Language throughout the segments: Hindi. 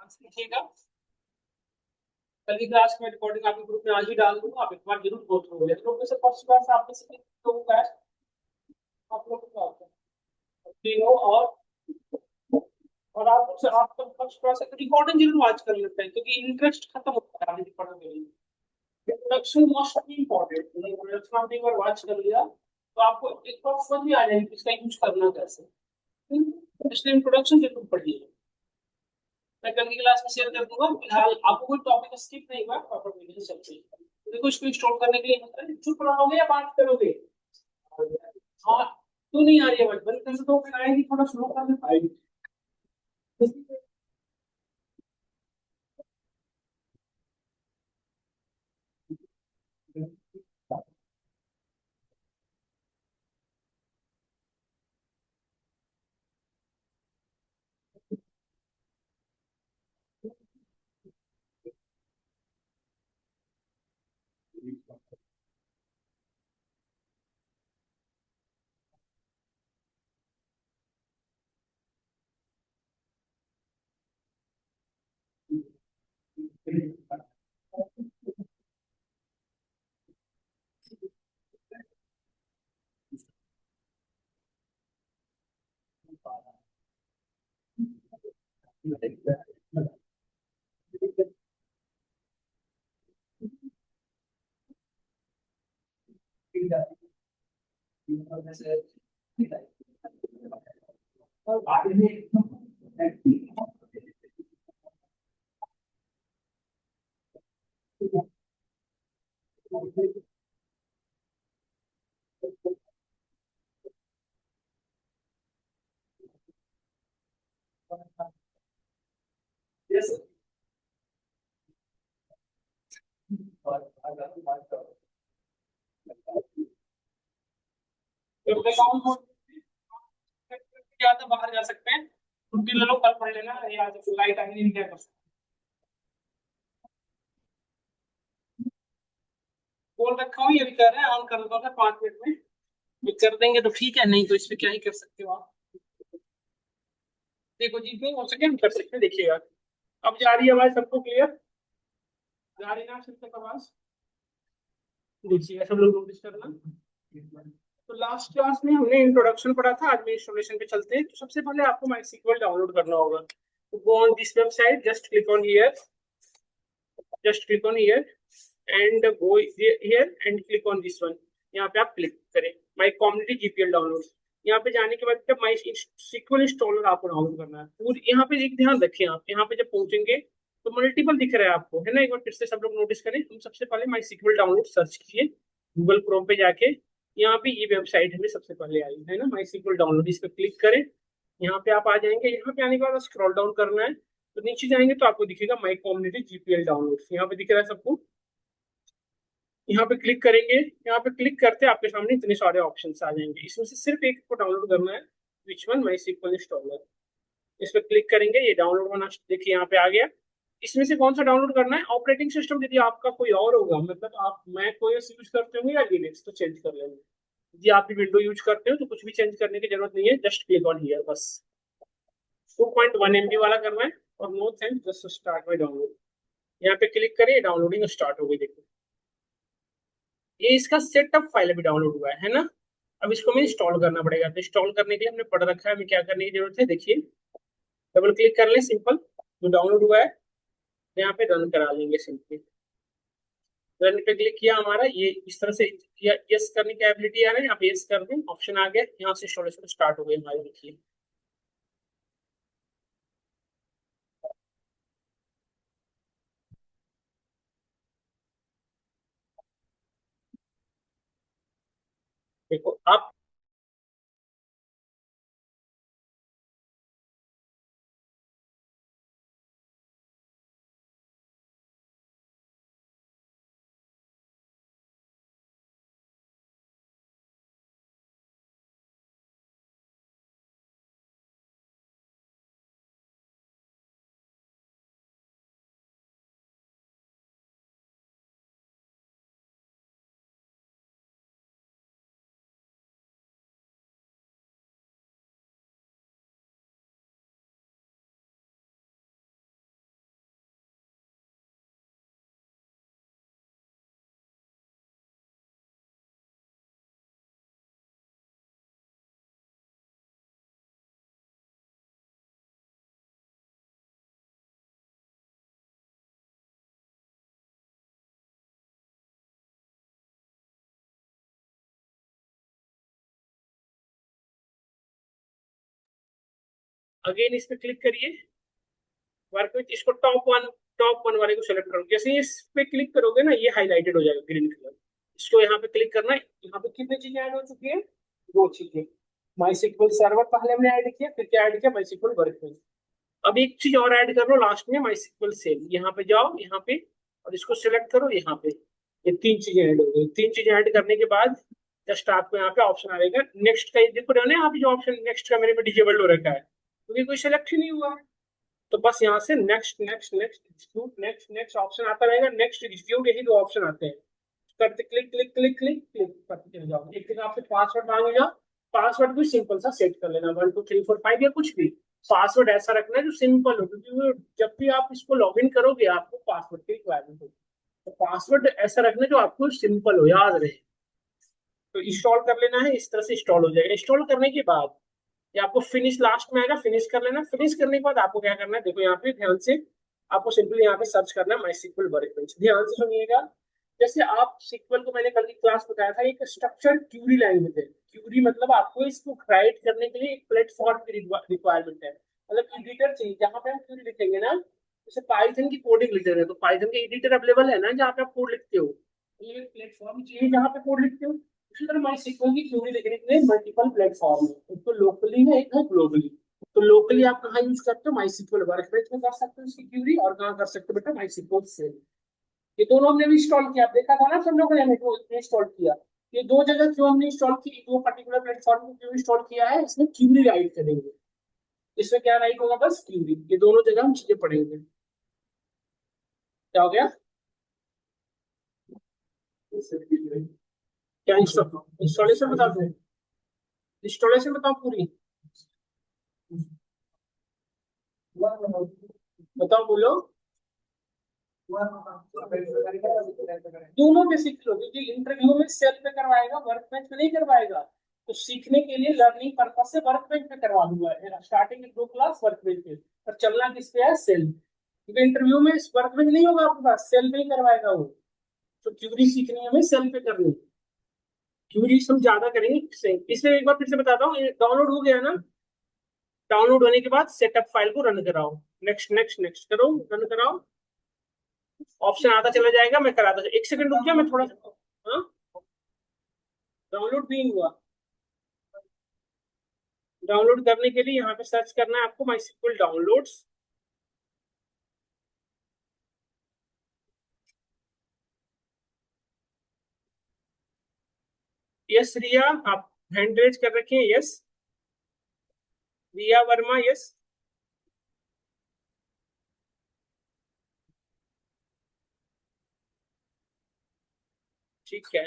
आंसर लिखिएगा। कल की क्लास में रिकॉर्डिंग आपके ग्रुप में आज ही डाल दूंगा, आप एक बार जरूर गो थ्रू करिए। लोग से फर्स्ट क्लास आप में से कितने लोगों का है? आप लोग का होता है तीनों। और आप लोग से आपका फर्स्ट क्लास है तो रिकॉर्डिंग जरूर आज कर लेते हैं, क्योंकि इंटरेस्ट खत्म होता है आगे पढ़ने के लिए। इंट्रोडक्शन मोस्ट इंपॉर्टेंट, इंट्रोडक्शन आपने एक बार वॉच कर लिया तो आपको एक बार समझ में आ जाएगी कि इसका यूज करना कैसे। इसलिए इंट्रोडक्शन जरूर पढ़िए। मैं कल की क्लास में शेयर कर दूंगा। फिलहाल आपको कोई टॉपिक स्किप नहीं हुआ, प्रॉपर वीडियो से चलते हैं। देखो, इसको इंस्टॉल करने के लिए होता है, चुप रहोगे या बात करोगे? हाँ, क्यों नहीं आ रही है? बंद कर दो, फिर आएगी, थोड़ा स्लो कर दे पाएगी। या तो बाहर जा सकते हैं, छुट्टी ले लो, कल पढ़ लेना, या लाइट आई नहीं, क्या कर सकते। बोल रखा हूँ, ये भी कर रहे हैं, ऑन कर दो 5 मिनट में। ये कर देंगे तो ठीक है, नहीं तो इसमें क्या ही कर सकते हो आप। देखो जी, नहीं हो सके हम कर सकते हैं, देखिएगा। अब जा रही है आवाज सबको क्लियर? जा रही ना सबसे आवाज? देखिएगा, सब लोग नोटिस करना। तो लास्ट क्लास में हमने इंट्रोडक्शन पढ़ा था, आज में इंस्टॉलेशन पे चलते हैं। तो सबसे पहले आपको माई सीक्वल डाउनलोड करना होगा। तो go on this website, just click on here, just click on here and go here and click on this one. यहाँ पे आप क्लिक करें, माई कम्युनिटी जीपीएल डाउनलोड। यहाँ पे जाने के बाद माई सीक्वल इंस्टॉलर आपको डाउनलोड करना है। पूरी यहाँ पे एक ध्यान रखें, आप यहाँ पे जब पहुंचेंगे तो मल्टीपल दिख रहा है आपको, है ना? एक बार फिर से सब लोग नोटिस करें। हम सबसे पहले माई सीक्वल डाउनलोड सर्च कीजिए गूगल क्रोम पे जाके। यहाँ पे ये वेबसाइट हमें सबसे पहले आई है ना, माई सीक्वल डाउनलोड। इस पर क्लिक करें, यहाँ पे आप आ जाएंगे। यहाँ पे आने के बाद स्क्रॉल डाउन करना है, तो नीचे जाएंगे तो आपको दिखेगा माई कम्युनिटी जीपीएल डाउनलोड। यहाँ पे दिख रहा है सबको। यहाँ पे क्लिक करेंगे, यहाँ पे क्लिक करते आपके सामने इतने सारे ऑप्शंस आ जाएंगे, इसमें से सिर्फ एक को डाउनलोड करना है, which one, MySQL installer. इस पर क्लिक करेंगे, ये डाउनलोड होना देखिए यहाँ पे आ गया। इसमें से कौन सा डाउनलोड करना है? ऑपरेटिंग सिस्टम यदि आपका कोई और होगा, मतलब आप मैक ओएस यूज करते होंगे या लिनक्स, तो चेंज कर लेंगे। यदि आप विंडो यूज करते हो तो कुछ भी चेंज करने की जरूरत नहीं है, जस्ट क्लिक ऑन हियर बस। 2.1 MB वाला करना है और no thanks, just start by download. यहाँ पे क्लिक करिए, डाउनलोडिंग स्टार्ट हो गई, देखो ये इसका सेटअप फाइल अभी डाउनलोड हुआ है ना। अब इसको हमें इंस्टॉल करना पड़ेगा। तो इंस्टॉल करने के लिए हमने पढ़ रखा है, हमें क्या करने की जरूरत है, देखिए डबल क्लिक कर ले, सिंपल जो डाउनलोड हुआ है यहाँ पे रन करा लेंगे सिंपली। रन पे क्लिक किया, हमारा ये इस तरह से किया, यस करने की एबिलिटी आ रही है, यहाँ पे यस कर दें, ऑप्शन आ गया, यहाँ से इंस्टॉलेशन स्टार्ट हो गई हमारी, देखिए। देखो आप अगेन इस पे क्लिक करिए, वर्क विथ, इसको टॉप वन वाले को सेलेक्ट करो। जैसे ही इस पे क्लिक करोगे ना, ये हाईलाइटेड हो जाएगा ग्रीन कलर। इसको यहाँ पे क्लिक करना है। यहाँ पे कितनी चीजें ऐड हो चुकी है? दो चीजें। माई सिक्वल सर्वर पहले हमने ऐड किया, फिर क्या ऐड किया? माई सिक्वल वर्कबेंच। अब एक चीज और ऐड कर लो लास्ट में, माई सिक्वल सेल। यहाँ पे जाओ, यहाँ पे, और इसको सिलेक्ट करो यहाँ पे। ये तीन चीजें ऐड हो गई। तीन चीजें ऐड करने के बाद जस्ट आपको यहाँ पे ऑप्शन आएगा नेक्स्ट का। ये देखो ना यहाँ पे जो ऑप्शन नेक्स्ट का मेरे में डिजेबल्ड हो रखा है, क्योंकि कोई सिलेक्ट ही नहीं हुआ है। तो बस यहाँ से next next next execute, next next option आता रहेगा, नेक्स्ट एग्जीक्यूट, यही दो ऑप्शन आते हैं। करते click click click click click करते चले जाओ। एक दिन आपसे पासवर्ड मांगेगा, पासवर्ड भी सिंपल सा सेट कर लेना, 1 2 3 4 5 या कुछ भी। पासवर्ड ऐसा रखना है जो सिंपल हो, क्योंकि जब भी आप इसको लॉग इन करोगे आपको पासवर्ड की रिक्वायरमेंट होगी। तो पासवर्ड ऐसा रखना जो आपको सिंपल हो, याद रहे। तो इंस्टॉल कर लेना है, इस तरह से इंस्टॉल हो जाएगा। इंस्टॉल करने के बाद ये आपको फिनिश लास्ट में आएगा, फिनिश कर लेना। फिनिश करने के बाद आपको क्या करना है, देखो यहाँ पे ध्यान से, आपको सिंपली यहाँ पे सर्च करना है माई सिक्वल वर्कबेंच। ध्यान से सुनिएगा। जैसे आप सिक्वल को, मैंने कल की क्लास बताया था, एक स्ट्रक्चर्ड क्यूरी लैंग्वेज है। क्यूरी मतलब आपको इसको राइट करने के लिए एक प्लेटफॉर्म की रिक्वायरमेंट है, मतलब एडिटर चाहिए जहां पे हम क्यूरी लिखेंगे ना। जैसे पाइथन की कोडिंग लिख रहे हैं तो पाइथन का एडिटर अवेलेबल है ना जहाँ पे आप कोड लिखते हो, तो ये प्लेटफॉर्म चाहिए जहाँ पे कोड लिखते हो। उसी तरह माई सिक्वल की क्यूरी लिखने के लिए मल्टीपल प्लेटफॉर्म है, एक तो लोकली है, एक है ग्लोबली। तो लोकली आप कहाँ यूज करते हो? माई सिक्वल वर्कबेंच में कर सकते हो इसकी क्यूरी, और कहाँ कर सकते हो बेटा? माई सिक्वल से। ये दोनों हमने भी इंस्टॉल किया, आप देखा था ना सब लोगों ने, हमें इंस्टॉल किया। ये दो जगह क्यों हमने इंस्टॉल की, दो पर्टिकुलर प्लेटफॉर्म को क्यों इंस्टॉल किया है? इसमें क्यूरी राइट करेंगे। इसमें क्या राइट होगा? बस क्यूरी। ये दोनों जगह हम चीजें पढ़ेंगे। क्या हो गया? क्या इंस्टॉलेशन बता दो, इंस्टॉलेशन बताओ पूरी, बताओ बोलो। दोनों पे सीख लो, क्योंकि इंटरव्यू में सेल पे करवाएगा, वर्क बेंच पे नहीं करवाएगा। तो सीखने के लिए लर्निंग पर्पज से वर्क बेंच पे करवा दूंगा। स्टार्टिंग में 2 क्लास वर्क बेंच पे, पर चलना किस पे है? सेल। क्योंकि इंटरव्यू में वर्क बेंच नहीं होगा आपके पास, सेल पे ही करवाएगा वो। तो क्यूरी सीखनी है हमें सेल पे करनी। क्यूरी हम ज्यादा करेंगे। इसमें एक बार फिर से बताता हूँ, डाउनलोड हो गया ना? डाउनलोड होने के बाद सेटअप फाइल को रन कराओ, नेक्स्ट नेक्स्ट नेक्स्ट करो, रन कराओ। ऑप्शन आता चला जाएगा, मैं कराता हूँ। एक सेकंड रुक जा, मैं थोड़ा सा, हाँ, डाउनलोड भी नहीं हुआ। डाउनलोड करने के लिए यहाँ पे सर्च करना है आपको, माई सिक्वल डाउनलोड्स। यस रिया, आप हैंड रेज कर रखे हैं? यस रिया वर्मा, यस। ठीक है।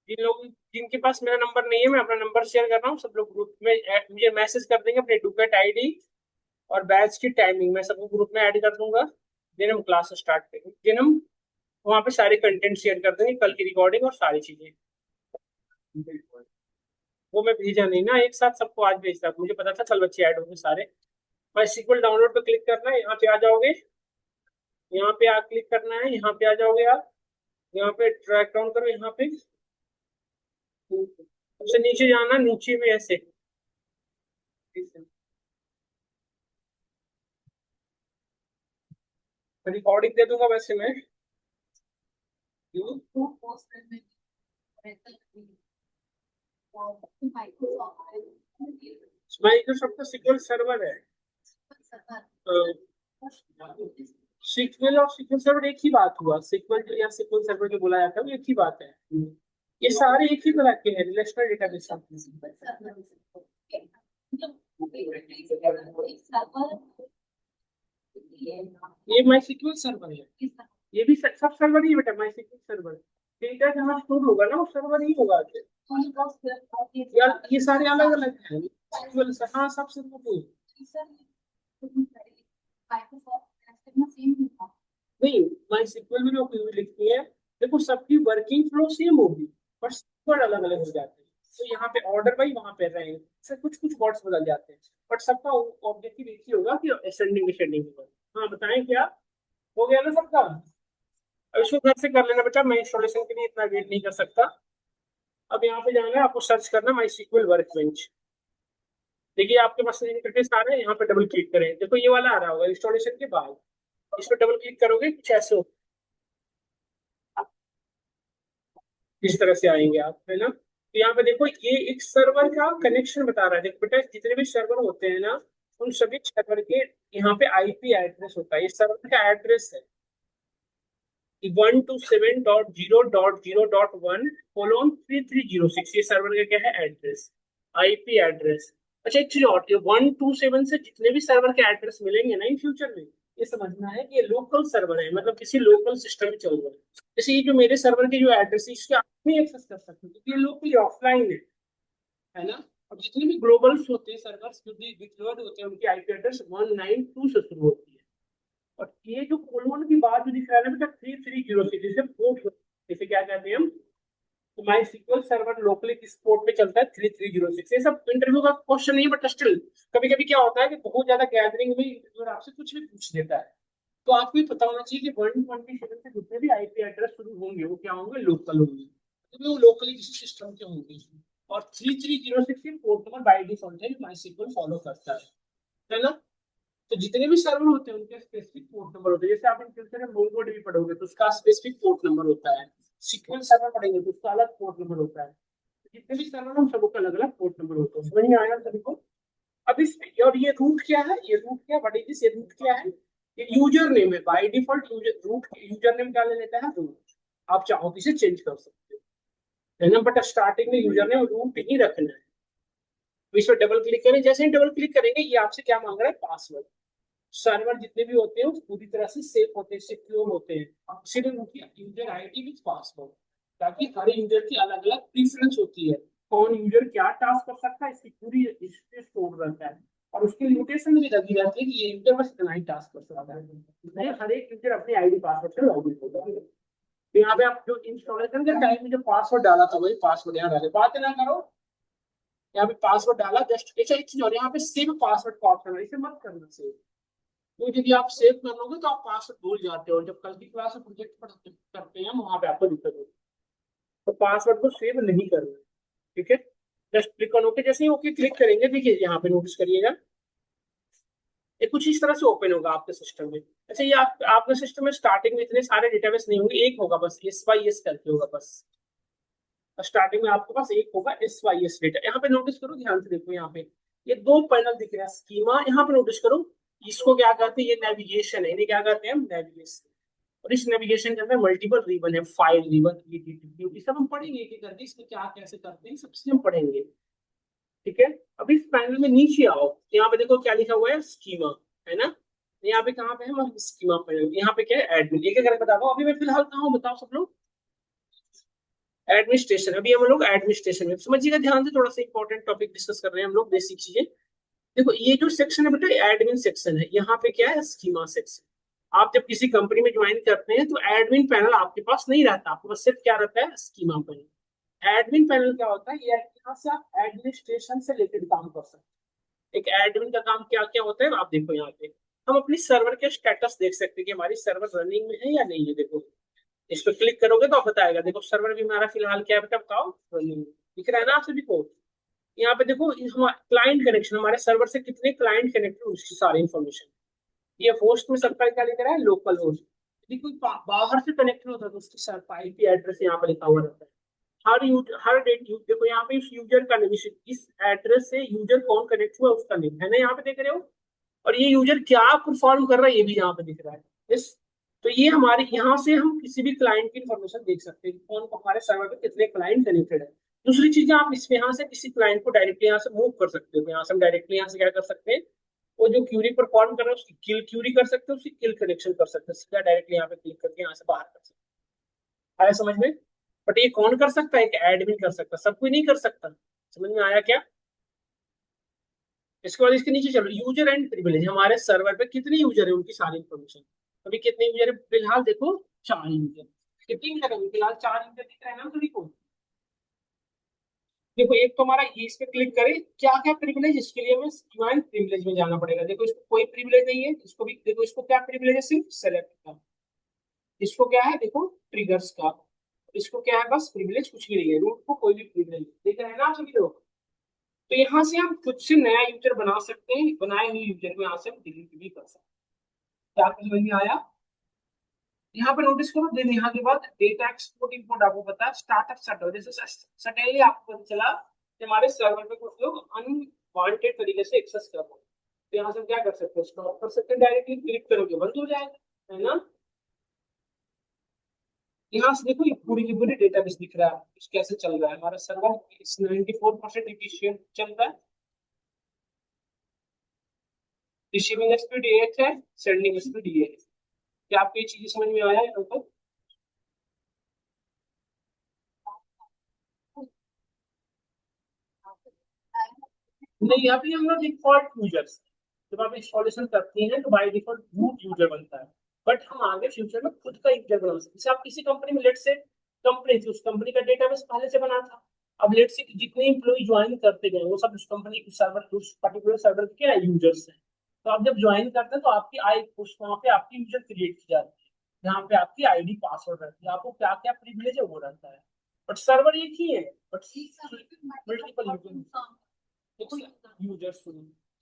जिन लोग, जिनके पास मेरा नंबर नहीं है, मैं अपना नंबर शेयर कर रहा हूँ, सब लोग ग्रुप में मुझे मैसेज कर देंगे अपने डुकेट आईडी और बैच की टाइमिंग, मैं सबको ग्रुप में ऐड कर दूंगा। दिन हम क्लास स्टार्ट करेंगे, दिन हम वहाँ पे सारे कंटेंट शेयर कर देंगे, कल की रिकॉर्डिंग और सारी चीजें। वो मैं भेजा नहीं ना एक साथ सबको, आज भेजता, मुझे पता था कल बच्चे ऐड होंगे सारे। माई सिक्वल डाउनलोड पे क्लिक करना है, यहाँ पे आ जाओगे। यहाँ पे आ क्लिक करना है, यहाँ पे आ जाओगे आप। यहाँ पे ट्रैक डाउन करो, यहाँ पे सबसे नीचे जाना, नीचे में ऐसे रिकॉर्डिंग दे दूंगा वैसे मैं। माइक्रोसॉफ्ट का सिक्वल सर्वर है। सिक्वल और सिक्वल सर्वर एक ही बात हुआ, सिक्वल या सिक्वल सर्वर जो बोला जाता है वो एक ही बात है। ये सारे एक ही तरह के हैं, रिलेशनल डेटाबेस। ये माई सिक्वल सर्वर है, ये भी सब सर्वर ही है बेटा, माई सिक्वल सर्वर। डेटा जहाँ स्टोर होगा ना वो सर्वर ही होगा आगे। यार ये सारे अलग अलग हैं, सिक्वल हाँ सब सर्वर नहीं। माई सिक्वल में जो क्वेरी लिखती है, देखो सबकी वर्किंग फ्लो सेम होगी, पर वर्ड अलग अलग हो जाते हैं। तो यहाँ पे ऑर्डर बाई वहां पे रहेंगे, से कुछ कुछ वर्ड्स बदल जाते हैं, बट सबका ऑब्जेक्टिव एक ही होगा कि असेंडिंग डिसेंडिंग होगा। हाँ बताएं क्या हो गया ना सबका? अब इसको घर से कर लेना बेटा, मैं इंस्टॉलेशन के लिए इतना वेट नहीं कर सकता। अब यहाँ पे जाना है आपको, सर्च करना माई सिक्वल वर्क बेंच। देखिए आपके पास इंटरफेस आ रहा है, यहाँ पे डबल क्लिक करें, देखो ये वाला आ रहा होगा इंस्टॉलेशन के बाद, इस पर डबल क्लिक करोगे कुछ ऐसे इस तरह से आएंगे आप, है ना। तो यहाँ पे देखो ये एक सर्वर का कनेक्शन बता रहा है, देखो बेटा जितने भी सर्वर होते हैं ना, उन सभी सर्वर के यहाँ पे आईपी एड्रेस होता है, ये सर्वर का एड्रेस है 127.0.0.1:3306, ये सर्वर का क्या है एड्रेस, आईपी एड्रेस। अच्छा एक चीज और, 127 से जितने भी सर्वर के एड्रेस मिलेंगे ना इन फ्यूचर में, ये समझना है कि ये लोकल सर्वर है, मतलब किसी लोकल सिस्टम में चल रहा है। जैसे ये जो मेरे सर्वर के जो एड्रेस है इसके आप नहीं एक्सेस कर सकते क्योंकि ये लोकली ऑफलाइन है ना। अब जितने भी ग्लोबल्स होते हैं सर्वर्स जो भी डिप्लॉयड होते हैं उनकी आईपी एड्रेस 192 से शुरू होती है। और ये जो कोलोन की बात जो दिख रहा है ना बेटा 330 से पोर्ट, इसे क्या कहते हैं हम, तो माई सिक्वल सर्वर लोकली किस पोर्ट पे चलता है 3306। ये सब इंटरव्यू का क्वेश्चन नहीं है बट स्टिल कभी कभी क्या होता है कि बहुत ज्यादा गैदरिंग में इंटरव्यूअर आपसे कुछ भी पूछ देता है, तो आपको ये पता होना चाहिए कि 127 से जितने भी आईपी एड्रेस शुरू होंगे वो क्या होंगे, लोकल होंगे, क्योंकि वो लोकली किसी सिस्टम के होंगे। और 3306 पोर्ट नंबर बाई डिफॉल्ट है माई सिक्वल फॉलो करता है ना। तो जितने भी सर्वर होते हैं उनके स्पेसिफिक पोर्ट नंबर होते हैं, जैसे आप इन फ्यूचर में मोंगोडीबी पढ़ोगे तो उसका स्पेसिफिक पोर्ट नंबर होता है, सीक्वल सर्वर पढ़ेंगे तो उसका अलग पोर्ट नंबर होता है, तो जितने भी सर्वर हम सबका अलग अलग पोर्ट नंबर होता है, समझ में आया सभी को। अब इस और ये रूट क्या है, ये रूट क्या व्हाट इज दिस, ये रूट क्या है, ये यूजर नेम है, by default user root user name क्या ले लेता है रूट, आप चाहो तो इसे चेंज कर सकते हो, है ना, बट स्टार्टिंग में यूजर नेम रूट ही रखना है। तो इस पर डबल क्लिक करें, जैसे ही डबल क्लिक करेंगे ये आपसे क्या मांग रहा है, पासवर्ड। सर्वर जितने भी होते हैं वो पूरी तरह से सेफ होते हैं, सिक्योर होते हैं, सिर्फ उनकी यूजर आईडी विद पासवर्ड, ताकि हर यूजर की अलग अलग प्रीफरेंस होती है, कौन यूजर क्या टास्क कर सकता है इसकी पूरी हिस्ट्री स्टोर रहता है, और उसकी लिमिटेशन भी लगी रहती है कि ये यूजर बस इतना ही टास्क कर सकता है, नहीं हर एक यूजर अपनी आईडी पासवर्ड से लॉग इन होगा। तो यहाँ पे आप जो इंस्टॉलेशन के टाइम में जो पासवर्ड डाला था वही पासवर्ड यहाँ डाले, बात ना करो, यहाँ पे पासवर्ड डाला जस्ट, अच्छा एक चीज और यहाँ पे सेव पासवर्ड का ऑप्शन है, इसे मत करना सेव, तो यदि आप सेव कर लोगे तो आप पासवर्ड भूल जाते हो, जब कल की क्लास में प्रोजेक्ट पढ़ते करते हैं वहां पे आपको दिक्कत होगी, तो पासवर्ड को सेव नहीं करना है, ठीक है। जस्ट क्लिक ऑन ओके, जैसे ही ओके क्लिक करेंगे देखिए यहाँ पे नोटिस करिएगा ये कुछ इस तरह से ओपन होगा आपके सिस्टम में। अच्छा ये आपके सिस्टम में स्टार्टिंग में इतने सारे डेटाबेस नहीं होंगे, एक होगा बस एस वाई एस करके होगा बस, स्टार्टिंग में आपके पास एक होगा एस वाई एस डेटा, यहाँ पे नोटिस करो ध्यान से देखो, यहाँ पे ये दो पैनल दिख रहे हैं स्कीमा, यहाँ पे नोटिस करो, इसको क्या कहते हैं, ये नेविगेशन है, इन्हें क्या कहते हैं हम नेविगेशन, और इस नेविगेशन के अंदर मल्टीपल रिबन है, फाइल रिबन, ये सब हम पढ़ेंगे एक एक करके, इसमें क्या कैसे करते हैं सब चीजें हम पढ़ेंगे, ठीक है। अब इस पैनल में नीचे आओ, यहाँ पे देखो क्या लिखा हुआ है स्कीमा, है ना, यहाँ पे कहाँ पे है स्कीमा पैनल, यहाँ पे क्या है एडमिन, एक एक करके बताता हूँ, अभी मैं फिलहाल कहाँ हूँ बताओ सब लोग, एडमिनिस्ट्रेशन, अभी हम लोग एडमिनिस्ट्रेशन में, समझिएगा ध्यान से, थोड़ा सा इंपॉर्टेंट टॉपिक डिस्कस कर रहे हैं हम लोग, बेसिक चीजें। देखो ये जो सेक्शन है बेटा एडमिन सेक्शन है, यहाँ पे क्या है स्कीमा सेक्शन, आप जब किसी कंपनी में ज्वाइन करते हैं तो एडमिन पैनल आपके पास नहीं रहता, आपके पास सिर्फ क्या रहता है स्कीमा पैनल। एडमिन पैनल क्या होता है, ये यहाँ से आप एडमिनिस्ट्रेशन से रिलेटेड काम कर सकते हैं। एक एडमिन का काम क्या क्या होता है आप देखो, यहाँ पे हम अपनी सर्वर के स्टेटस देख सकते हैं कि हमारी सर्वर रनिंग में है या नहीं है, देखो इस पर क्लिक करोगे तो आप बताएगा, देखो सर्वर भी हमारा फिलहाल क्या है बेटा बताओ, रनिंग दिख रहा है ना आप सभी को। यहाँ पे देखो क्लाइंट कनेक्शन, हमारे सर्वर से कितने क्लाइंट कनेक्टेड उसकी सारी इन्फॉर्मेशन, ये होस्ट में सबका क्या लिख रहा है लोकल होस्ट, यदि कोई बाहर से कनेक्टेड होता है तो उसकी सर्वर आईपी एड्रेस यहाँ पे लिखा हुआ रहता है, हर डेट देखो यहाँ पे इस यूजर का नेम, इस एड्रेस से यूजर कौन कनेक्ट हुआ उसका नेम है ना, यहाँ पे देख रहे हो, और ये यूजर क्या परफॉर्म कर रहा है ये भी यहाँ पे दिख रहा है, यस। तो ये हमारे यहाँ से हम किसी भी क्लाइंट की इन्फॉर्मेशन देख सकते हैं, कौन हमारे सर्वर पे कितने क्लाइंट कनेक्टेड है। दूसरी चीज आप इसमें यहाँ से किसी क्लाइंट को डायरेक्टली यहाँ से मूव कर सकते हो, यहाँ से हम डायरेक्टली यहाँ से क्या कर सकते हैं, वो जो क्यूरी परफॉर्म कर रहा है उसकी किल क्यूरी कर सकते हैं, उसकी किल कनेक्शन कर सकते हैं, सीधा डायरेक्टली यहाँ पे क्लिक करके यहाँ से बाहर कर सकते हैं, आया समझ में। बट ये कौन कर सकता है, एक एडमिन कर सकता है, सब कोई नहीं कर सकता, समझ में आया क्या। इसके बाद इसके नीचे चलो यूजर एंड प्रिविलेज, हमारे सर्वर पे कितने यूजर है उनकी सारी इन्फॉर्मेशन, अभी कितने यूजर है फिलहाल देखो 4 यूजर, कितने यूजर है फिलहाल 4 यूजर दिख रहे हैं ना सभी को। देखो एक तो हमारा ये, इस पे क्लिक करें क्या क्या प्रिविलेज, इसके लिए हमें ज्वाइन प्रिविलेज में जाना पड़ेगा, देखो इसको कोई प्रिविलेज नहीं है, इसको भी देखो, इसको क्या प्रिविलेज है सिर्फ सेलेक्ट का, इसको क्या है देखो ट्रिगर्स का, इसको क्या है बस प्रिविलेज कुछ भी नहीं है, रूट को कोई भी प्रिविलेज देख रहे हैं ना आप सभी लोग। तो यहाँ से हम खुद से नया यूजर बना सकते हैं, बनाए हुए यूजर को यहाँ से हम डिलीट भी कर सकते हैं। क्या आपको समझ में आया? यहाँ पे नोटिस करो, देन यहाँ के बाद डेटा एक्सपोर्ट इंपोर्ट आपको पता है, स्टार्टअप शट जैसे सडनली आपको पता चला कि हमारे सर्वर पे कुछ लोग अनवांटेड तरीके से एक्सेस कर रहे हैं, तो यहाँ से हम क्या कर सकते हैं, स्टॉप कर सकते हैं, डायरेक्टली क्लिक करोगे बंद हो जाएगा, है ना। यहाँ से देखो ये पूरी की पूरी डेटाबेस दिख रहा है कैसे चल रहा है हमारा सर्वर, 94% एफिशिएंट चल रहा है, रिसीविंग स्पीड 8 है, सेंडिंग स्पीड ये है। क्या आपको ये चीजें समझ में आया है यहाँ तक? नहीं, यहाँ पे हम लोग डिफॉल्ट यूजर्स, जब आप इंस्टॉलेशन करते हैं तो बाय डिफॉल्ट रूट यूजर बनता है, बट हम आगे फ्यूचर में खुद का यूजर बना सकते हैं। जैसे आप किसी कंपनी में, लेट से कंपनी थी, उस कंपनी का डेटाबेस पहले से बना था, अब लेट से जितने इम्प्लॉय ज्वाइन करते गए वो सब उस कंपनी के सर्वर, उस पर्टिकुलर सर्वर के क्या यूजर्स हैं। तो आप जब ज्वाइन करते हैं तो आपकी आई उस वहाँ पे आपकी यूजर क्रिएट की जाती है, जहाँ पे आपकी आईडी पासवर्ड रहती है, आपको क्या क्या प्रिविलेज है वो रहता है, बट सर्वर एक ही है, बट मल्टीपल यूजर, यूजर्स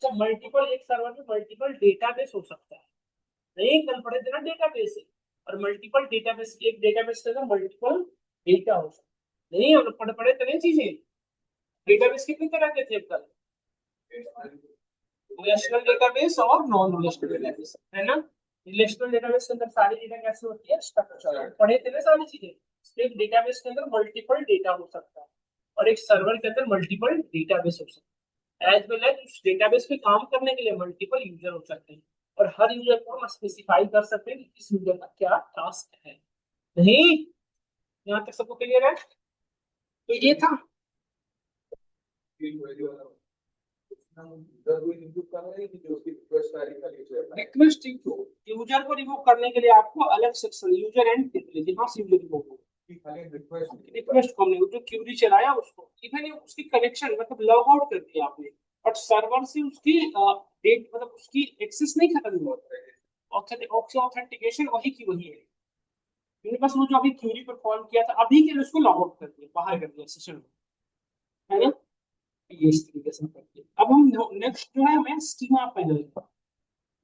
तो मल्टीपल, एक सर्वर में मल्टीपल डेटाबेस हो सकता है, नहीं कल पढ़े थे ना डेटाबेस है, और मल्टीपल डेटाबेस, एक डेटाबेस के अंदर मल्टीपल डेटा हो सकता है, नहीं हम लोग पढ़े पढ़े थे चीजें। डेटाबेस कितनी तरह के थे कल, रिलेशनल डेटाबेस और नॉन रिलेशनल डेटाबेस, है ना। रिलेशनल डेटाबेस के अंदर सारी डेटा कैसे होती है, स्ट्रक्चर पढ़े थे ना सारी चीजें। एक डेटाबेस के अंदर मल्टीपल डेटा हो सकता है, और एक सर्वर के अंदर मल्टीपल डेटाबेस हो सकता है, एज वेल एज उस डेटाबेस पे काम करने के लिए मल्टीपल यूजर हो सकते हैं, और हर यूजर को हम स्पेसिफाई कर सकते हैं कि इस यूजर का क्या टास्क है। नहीं, यहाँ तक सबको क्लियर है? तो ये था रिक्वेस्ट। यूजर को रिमूव करने के लिए आपको अलग सेक्शन, यूजर एंड प्रिविलेज, यहाँ से यूजर रिमूव हो, रिक्वेस्ट को हमने जो क्यूरी चलाया उसको, इवन उसकी कनेक्शन मतलब लॉग आउट कर दिया आपने, बट सर्वर से उसकी डेट मतलब उसकी एक्सेस नहीं खत्म हुआ, ऑथेंटिकेशन वही की वही है, मेरे पास वो जो अभी क्यूरी परफॉर्म किया था अभी के लिए उसको लॉग आउट कर दिया, बाहर कर दिया सेशन, है ना। ये इस तरीके से करते हैं। अब हम नेक्स्ट जो है हमें स्कीमा पैनल,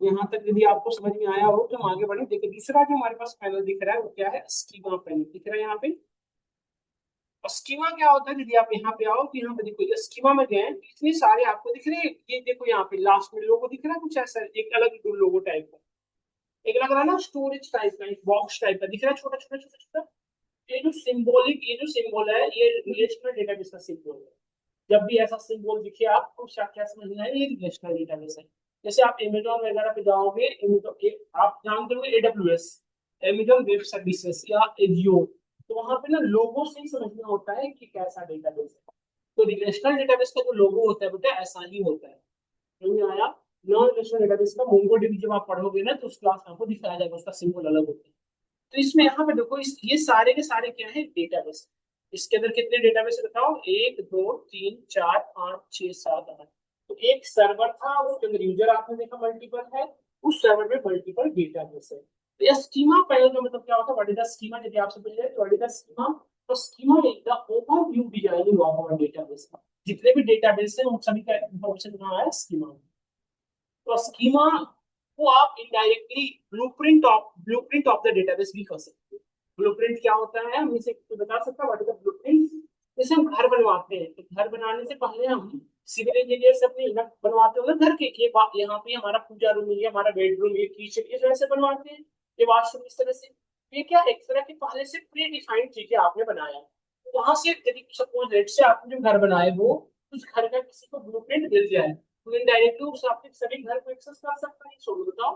यहाँ तक यदि आपको समझ में आया हो तो हम आगे बढ़े। देखिए दूसरा जो हमारे पास पैनल दिख रहा है वो क्या है, स्कीमा पैनल दिख रहा है यहाँ पे। और स्कीमा क्या होता है, यदि आप यहाँ पे आओ तो यहाँ पे देखो, ये स्कीमा में गए तो इतने सारे आपको दिख रहे हैं, ये देखो यहाँ पे लास्ट में लोगो दिख रहा है कुछ ऐसा, एक अलग लोगो टाइप का, एक लग रहा है ना स्टोरेज टाइप का, एक बॉक्स टाइप का दिख रहा है, छोटा छोटा छोटा छोटा। ये जो सिंबॉलिक, ये जो सिंबल है ये रिलेशनल डेटाबेस का सिंबल है, जब भी ऐसा सिंबल दिखे आपको क्या क्या समझना है, ये रिलेशनल डेटाबेस है। जैसे आप अमेजोन वगैरह पे जाओगे, आप जानते हो एडब्ल्यूएस, अमेजोन वेब सर्विसेज या एजियो, तो वहां पे ना लोगों से ही समझना होता है कि कैसा डेटाबेस है। तो रिलेशनल डेटाबेस का जो लोगो होता है बेटा ऐसा ही होता है, समझ में आया। नॉन रिलेशनल डेटाबेस का मोंगोडीबी जब आप पढ़ोगे ना तो उस क्लास में आपको दिखाया जाएगा, उसका सिंबल अलग होता है। तो इसमें यहाँ पे देखो, ये सारे के सारे क्या है, डेटाबेस। इसके अंदर कितने डेटाबेस बताओ, 1 2 3 4 5 6 7 8। तो एक सर्वर था, उसके अंदर यूजर आपने देखा मल्टीपल है, उस सर्वर में मल्टीपल डेटाबेस है। तो यह स्कीमा पैनल का मतलब क्या होता है, व्हाट इज द स्कीमा, यदि आपसे पूछ रहे व्हाट इज द स्कीमा, तो schema is the overview designing of our database. जितने भी डेटाबेस है उन सभी का इंफॉर्मेशन कहाँ है, स्कीमा। तो स्कीमा को आप indirectly blueprint of the database भी कर सकते हैं। ब्लूप्रिंट क्या होता है, हम इसे बता सकते हैं व्हाट इज द ब्लूप्रिंट। जैसे हम घर बनवाते हैं तो घर बनाने से पहले हम सिविल इंजीनियर से अपने बनवाते हो ना घर के, यहाँ पे हमारा पूजा रूम, ये हमारा बेडरूम, ये किचन, इस तरह से बनवाते हैं, ये वॉशरूम, इस तरह से। ये क्या एक तरह की पहले से प्री डिफाइंड चीजें आपने बनाया, तो वहां से यदि सपोज लेट से आपने जो घर बनाए वो उस घर का किसी को ब्लूप्रिंट मिल जाए, तो इनडायरेक्टली उस आपके सभी घर को एक्सेस कर सकता है, सोलो बताओ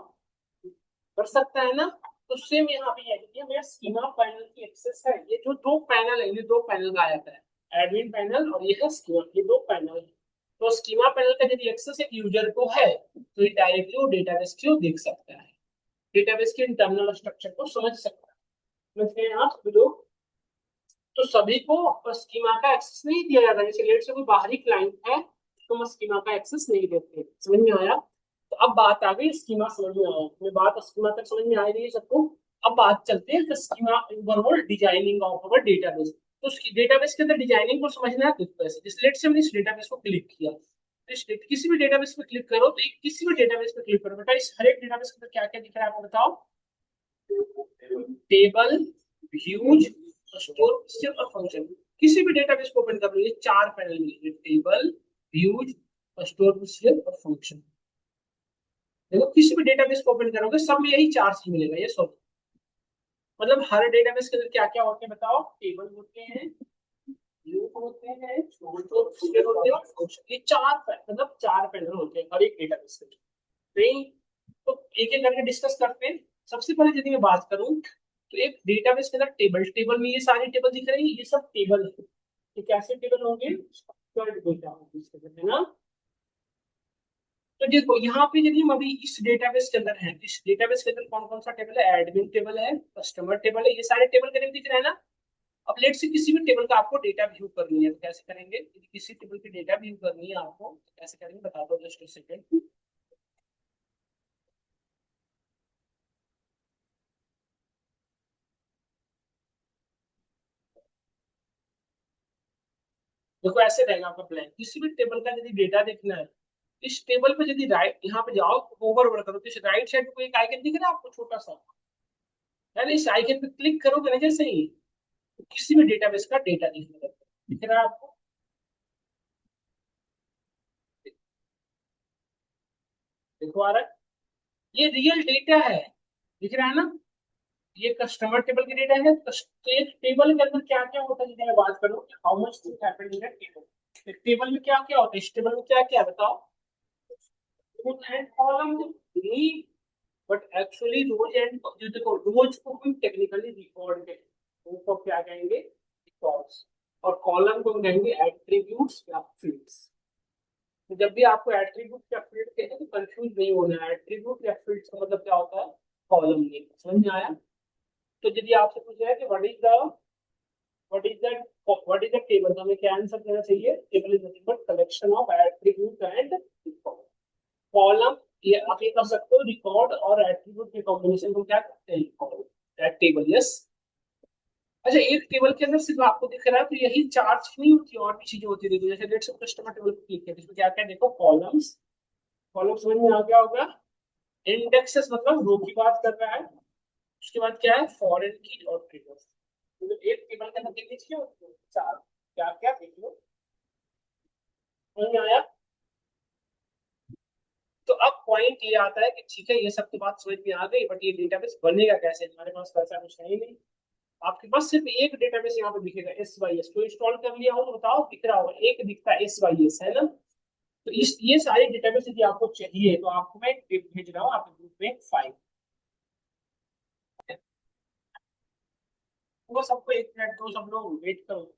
कर सकता है ना। तो सेम यहाँ पे है, ये मेरा स्कीमा पैनल की एक्सेस है, ये जो दो पैनल है, ये दो पैनल गायब है, एडमिन पैनल और ये है स्कीमा, ये दो पैनल है। तो स्कीमा पैनल का यदि एक्सेस एक यूजर को है तो ये डायरेक्टली वो डेटाबेस को देख सकता है, डेटाबेस के इंटरनल स्ट्रक्चर को समझ सकता है। समझ गए आप लोग? तो सभी को स्कीमा का एक्सेस नहीं दिया जाता, जैसे लेट से कोई बाहरी क्लाइंट है तो हम स्कीमा का एक्सेस नहीं देते। समझ में आया? तो अब बात आ गई स्कीमा, समझ में आया मैं बात, स्कीमा तक समझ में आ रही है सबको। अब बात चलते हैं schema overall designing of our database. तो उस डेटाबेस के अंदर डिजाइनिंग को समझना है किस तरह से। जैसे लेट्स से हमने इस डेटाबेस को क्लिक किया, तो इस किसी भी डेटाबेस पे क्लिक करो, तो किसी भी डेटाबेस पे क्लिक करो बेटा, इस हर एक डेटाबेस के अंदर क्या क्या दिख रहा है आपको बताओ। टेबल, व्यूज, स्टोर और फंक्शन। किसी भी डेटाबेस को ओपन कर लो, ये चार पैनल मिलेंगे, टेबल, व्यूज, स्टोर और फंक्शन। देखो किसी भी डेटाबेस को ओपन करोगे सब में यही चार चीज मिलेगा, ये सब। मतलब हर डेटाबेस के अंदर क्या क्या होते हैं बताओ। टेबल होते हैं, व्यू होते हैं, स्टोर होते हैं और फंक्शन। ये चार मतलब चार पैनल होते हैं हर एक डेटाबेस के। नहीं, तो एक एक करके डिस्कस करते हैं। सबसे पहले यदि मैं बात करूं, तो एक डेटाबेस के अंदर टेबल, टेबल में ये सारी टेबल दिख रही है, ये सब टेबल है। तो कैसे टेबल होंगे, स्ट्रक्चर्ड डेटा होंगे, है ना। तो देखो यहाँ पे यदि हम अभी इस डेटाबेस के अंदर हैं, इस डेटाबेस के अंदर कौन कौन सा टेबल है, एडमिन टेबल है, कस्टमर टेबल है, ये सारे टेबल के दिख रहे हैं ना। अब लेट से किसी भी टेबल का आपको डेटा व्यू करनी है, तो कैसे करेंगे, यदि किसी टेबल की डेटा व्यू करनी है आपको, तो कैसे करेंगे बता दो, जस्ट सेकेंड। देखो ऐसे रहेगा आपका प्लान, किसी भी टेबल का यदि डेटा देखना है, इस टेबल पे यदि राइट यहाँ पे जाओ, ओवर ओवर करो, तो इस राइट साइड पे एक आइकन दिख रहा है आपको छोटा सा, है ना। इस आइकन पे क्लिक करोगे ना जैसे ही, तो किसी भी डेटाबेस का डेटा दिखने लगता है। दिख रहा है आपको, देखो आ रहा है, ये रियल डेटा है, दिख रहा है ना। ये कस्टमर टेबल की डेटा है। तो एक टेबल के अंदर क्या क्या होता है, यदि मैं बात करूँ, how much thing happened in table. Table में क्या क्या होता है, इस टेबल में क्या क्या है बताओ। एंड कॉलम नहीं, बट एक्चुअली रोज एंड जो देखो, रोज को हम टेक्निकली रिकॉर्ड कहेंगे, उनको क्या कहेंगे, रिकॉर्ड्स। और कॉलम को हम कहेंगे एट्रीब्यूट्स या फील्ड्स। तो जब भी आपको एट्रीब्यूट या फील्ड कहें तो कंफ्यूज नहीं होना है, एट्रीब्यूट या फील्ड का मतलब क्या होता है, कॉलम नेम। समझ में आया। तो यदि आपसे पूछा है कि व्हाट इज द टेबल, तो हमें क्या आंसर देना चाहिए, table is nothing but collection of attribute and column. ये आप ये कर सकते हो, रिकॉर्ड और एट्रीब्यूट के कॉम्बिनेशन को क्या कहते हैं, टेबल। यस। अच्छा, एक टेबल के अंदर सिर्फ आपको दिख रहा है, तो यही चार चीज नहीं होती, और भी चीजें होती है। देखो जैसे लेट्स कस्टमर टेबल पे क्लिक किया, इसमें क्या क्या देखो, कॉलम्स। कॉलम समझ में आ गया होगा। इंडेक्सेस मतलब रो की बात कर रहा है। उसके बाद क्या है, फॉरेन की और ट्रिगर्स। तो एक टेबल के अंदर देख लीजिए चार, क्या क्या देख लो, समझ में आया। तो अब पॉइंट ये आता है कि ठीक है, ये सब तो बात समझ में आ गई, बट ये डेटाबेस बनेगा कैसे, हमारे पास वैसा कुछ है ही नहीं। आपके पास सिर्फ एक डेटाबेस यहाँ पे दिखेगा, SYS। तो इंस्टॉल कर लिया हो तो बताओ, दिख रहा होगा एक दिखता है SYS, है ना। तो इस ये सारे डेटाबेस यदि आपको चाहिए, तो आपको मैं भेज रहा हूँ आपके ग्रुप में फाइल। वो सबको एक मिनट दो, सब लोग वेट करो।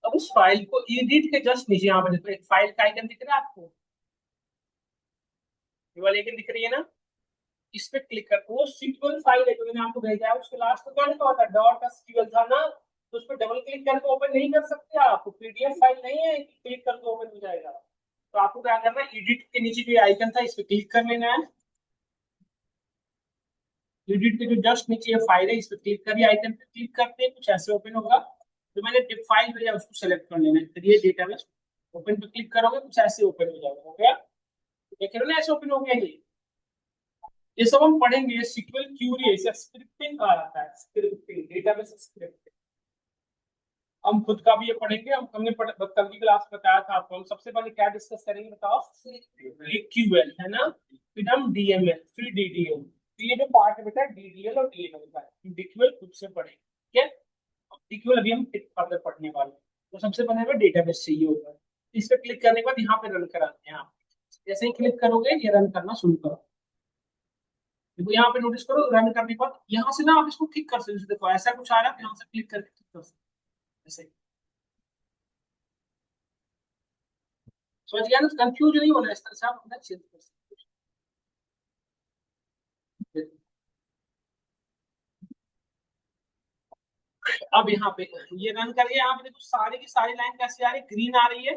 अब उस फाइल को एडिट के जस्ट नीचे यहाँ पे देखो, एक फाइल का आइकन दिख रहा है आपको, ये वाली आइकन दिख रही है ना। इस पे क्लिक कर, वो SQL फाइल है जो मैंने आपको भेजा है, उसके लास्ट में क्या लिखा होता है, डॉट SQL था ना। तो उस पर डबल क्लिक करके ओपन नहीं कर सकते आप, PDF फाइल नहीं है कि क्लिक करके ओपन हो जाएगा। तो आपको क्या करना है, एडिट के नीचे जो आइकन था इस पे क्लिक कर लेना है। एडिट के जो जस्ट नीचे ये फाइल है, इस पे क्लिक करिए, आइकन पे क्लिक करते हैं कुछ ऐसे ओपन होगा। तो मैंने फाइल भेजा उसको सेलेक्ट कर लेना है, फिर ये डेटाबेस ओपन पे क्लिक करोगे कुछ ऐसे ओपन हो जाएगा। हो गया, देख रहे हो ना, ऐसे ओपन हो गया ये सब हम पढ़ेंगे। SQL क्यूरी है, इसे स्क्रिप्टिंग कहा जाता है, स्क्रिप्टिंग, डेटाबेस स्क्रिप्टिंग। हम खुद का भी ये पढ़ेंगे। हमने कल की क्लास में बताया था आपको, हम सबसे पहले क्या डिस्कस करेंगे बताओ, DQL, है ना। फिर हम DML, फिर DDL। तो ये जो पार्ट है बेटा, DDL और DML का है। DQL खुद से पढ़ेंगे, ठीक है। DQL अभी हम फर्दर पढ़ने वाले हैं। तो सबसे पहले हमें डेटाबेस चाहिए होगा। इस पे क्लिक करने के बाद यहाँ पे रन कराते हैं आप। जैसे ही क्लिक करोगे ये रन करना शुरू करो। देखो यहाँ पे नोटिस करो, रन करने के बाद यहाँ से ना आप इसको ठीक कर सकते हो। देखो ऐसा कुछ आ रहा है, यहाँ से क्लिक करके ठीक कर सकते हो ऐसे। समझ गया ना, कंफ्यूज नहीं होना, इस तरह से आप अपना चेंज कर सकते हो। अब यहाँ पे ये रन करके, यहाँ पे देखो सारी की सारी लाइन कैसी आ रही है, ग्रीन आ रही है।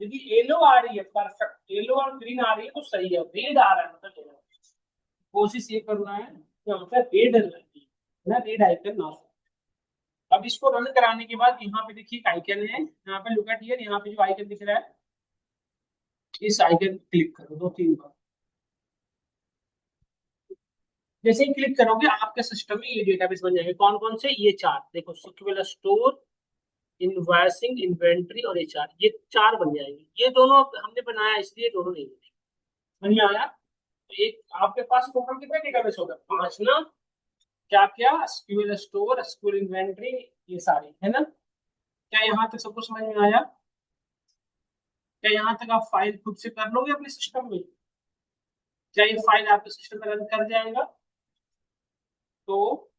यदि येलो आ रही है, परफेक्ट, येलो और ग्रीन आ रही है तो सही है। रेड आ रहा है मतलब yellow। कोशिश ये करना है कि यहाँ पे रेड ना, रेड आइकन ना हो। अब इसको रन कराने के बाद यहाँ पे देखिए आइकन है, यहाँ पे लुक एट हियर, यहाँ पे जो आइकन दिख रहा है इस आइकन क्लिक करो 2-3 बार। जैसे ही क्लिक करोगे आपके सिस्टम में ये डेटाबेस बन जाएंगे। कौन कौन से? ये चार देखो, सिक्वेल स्टोर, इनवॉइसिंग, इन्वेंट्री और एचआर, ये चार बन जाएंगे। ये दोनों हमने बनाया इसलिए दोनों नहीं बने। समझ में आया? तो एक आपके पास टोटल कितने डेटाबेस होगा? 5 ना? क्या क्या? एसक्यूएल स्टोर, एसक्यूएल इन्वेंट्री, ये सारे है ना? क्या यहाँ तक सबको समझ में आया? क्या यहाँ तक आप फाइल खुद से कर लोगे अपने सिस्टम में? क्या ये फाइल आपके सिस्टम में रन कर जाएगा? तो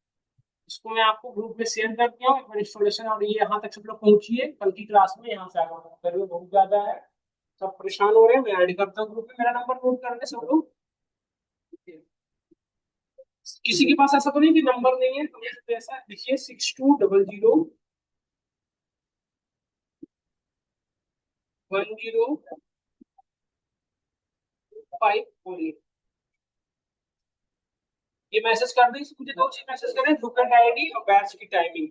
इसको मैं आपको ग्रुप में शेयर कर दिया हूँ एक बार इंस्टॉलेशन, और ये यहाँ तक सब लोग पहुंचिए कल की क्लास में। यहाँ से आगे गर्मी बहुत ज्यादा है, सब परेशान हो रहे हैं। मैं ऐड करता हूँ ग्रुप में, मेरा नंबर नोट कर ले सब लोग। किसी के पास ऐसा तो नहीं कि नंबर नहीं है? तो ऐसा लिखिए 6200100548। ये मैसेज कर दें, मुझे दो चीज मैसेज करें, बुक एंड आईडी और बैच की टाइमिंग।